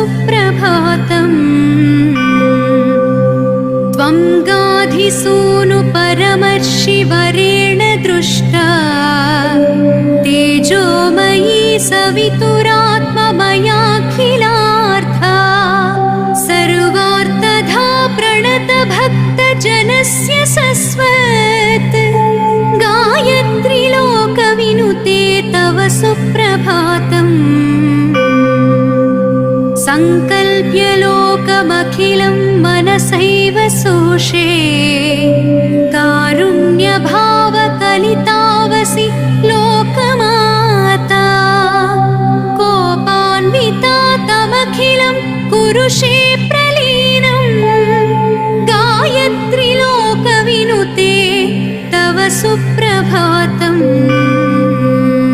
सुप्रभातम्। त्वं गाधिसूनु परमर्षिवरेण दृष्टा तेजोमयी सवितुरात्ममयाखिलार्था सर्वार्थधा प्रणतभक्तजनस्य सस्वत् गायत्री लोकविनुते तव सुप्रभातम्। संकल्प्य लोकमखिलं मनसैव सोषे कारुण्यभावकलितावसि लोकमाता कोपान्विता तमखिलं कुरुषे प्रलीनं गायत्री लोकविनुते तव सुप्रभातम्।